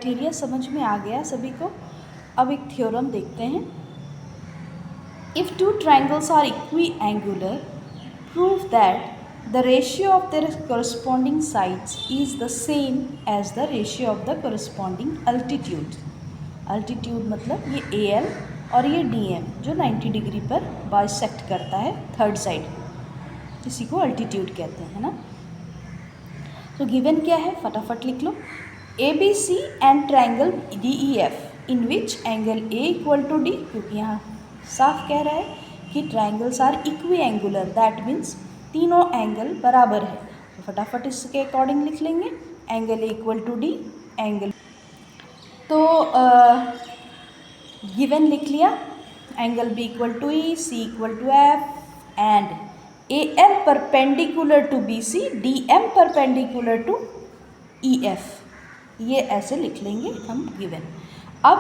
Criteria समझ में आ गया सभी को। अब एक थ्योरम देखते हैं। If two triangles are equiangular, prove that the ratio of their corresponding sides is the same as the ratio of the corresponding altitude। Altitude मतलब ये AL और ये DM जो 90 डिग्री पर बाइसेक्ट करता है थर्ड साइड, इसी को अल्टीट्यूड कहते हैं, है ना। तो गिवन क्या है फटाफट लिख लो। ABC and triangle DEF in which angle A equal to D, क्योंकि यहाँ साफ कह रहा है कि triangles are equiangular, that means तीनों एंगल बराबर है। तो फटाफट इसके अकॉर्डिंग लिख लेंगे angle A equal to D angle. तो गिवन लिख लिया angle B equal to E, C equal to F and A L perpendicular to B C, D M perpendicular to E F. ये ऐसे लिख लेंगे हम गिवन। अब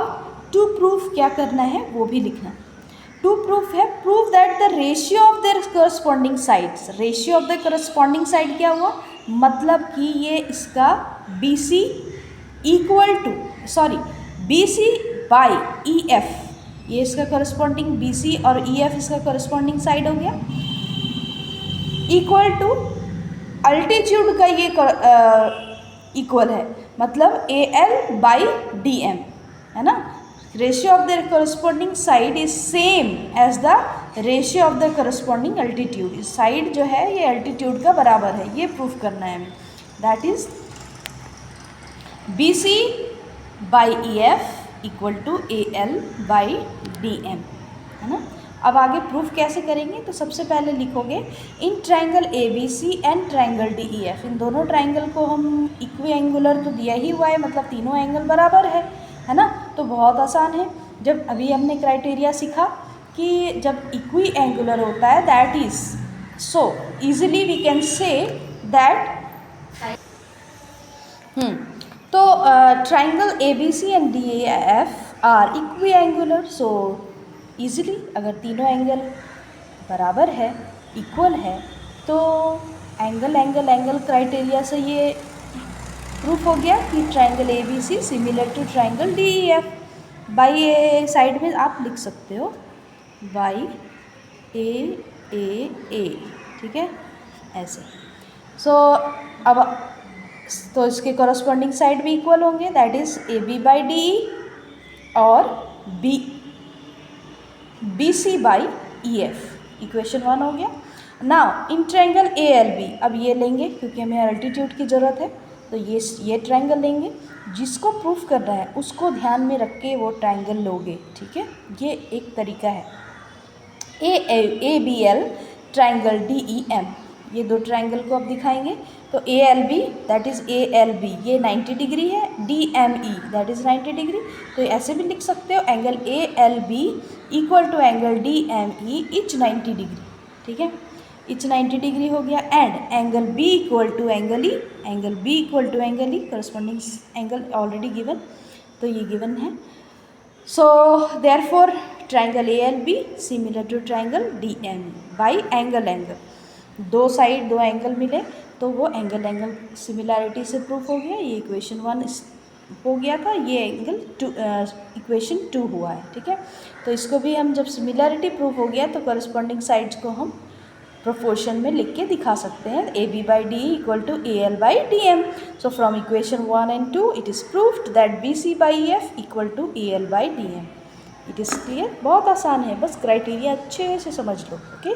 टू प्रूफ क्या करना है वो भी लिखना। टू प्रूफ है prove that the ratio of their corresponding sides. Ratio of the corresponding side क्या हुआ, मतलब कि ये इसका B C equal to B C by E F, ये इसका करस्पॉन्डिंग बी सी और ई एफ इसका करस्पॉन्डिंग साइड हो गया, इक्वल टू अल्टीट्यूड का ये इक्वल है, मतलब A L by D M, है ना। Ratio of the corresponding side is same as the ratio of the corresponding altitude. Side जो है ये अल्टीट्यूड का बराबर है, ये प्रूफ करना है हमें। That is B C by E F equal to A L by D M, है ना। अब आगे प्रूफ कैसे करेंगे, तो सबसे पहले लिखोगे in triangle A B C and triangle D E F. इन दोनों ट्राइंगल को हम इक्वी एंगुलर तो दिया ही हुआ है, मतलब तीनों एंगल बराबर है ना। तो बहुत आसान है। जब अभी हमने क्राइटेरिया सीखा कि जब इक्वी एंगुलर होता है that is so easily we can say that तो triangle A B C and D F are equiangular. So easily अगर तीनों एंगल बराबर है, इक्वल है, तो एंगल क्राइटेरिया से ये प्रूफ हो गया कि triangle A B C similar to triangle D E F. By a side में आप लिख सकते हो बाई ए, ठीक है, ऐसे। सो अब तो इसके कॉरस्पॉन्डिंग साइड भी इक्वल होंगे, that is A B by D E और B C by E F. Equation 1 हो गया। Now in triangle A L B, अब ये लेंगे क्योंकि हमें अल्टीट्यूड की ज़रूरत है, तो ये ट्राइंगल लेंगे। जिसको प्रूफ करना है उसको ध्यान में रख के वो ट्राइंगल लोगे, ठीक है। ये एक तरीका है। A B L triangle D E M, ये दो ट्राइंगल को अब दिखाएंगे। तो A L B that is A L B, ये 90 डिग्री है, D M E that is 90 degree. तो ऐसे भी लिख सकते हो angle A L B equal to angle D M E each 90 degree, ठीक है। इच 90 डिग्री हो गया। And angle B equal to angle E, angle B equal to angle E, corresponding angle already given, तो ये given है। So therefore triangle A L B similar to triangle D M E by angle दो side दो angle मिले तो वो angle similarity से proof हो गया। ये इक्वेशन 1 हो गया था, ये एंगल इक्वेशन 2 हुआ है, ठीक है। तो इसको भी हम जब सिमिलैरिटी प्रूफ हो गया तो करस्पॉन्डिंग साइड्स को हम प्रोपोर्शन में लिख के दिखा सकते हैं। A B by D equal to A L by D M. So from equation 1 and 2 it is proved that B C by F equal to A L by D M. It is clear. बहुत आसान है, बस criteria अच्छे से समझ लो, okay.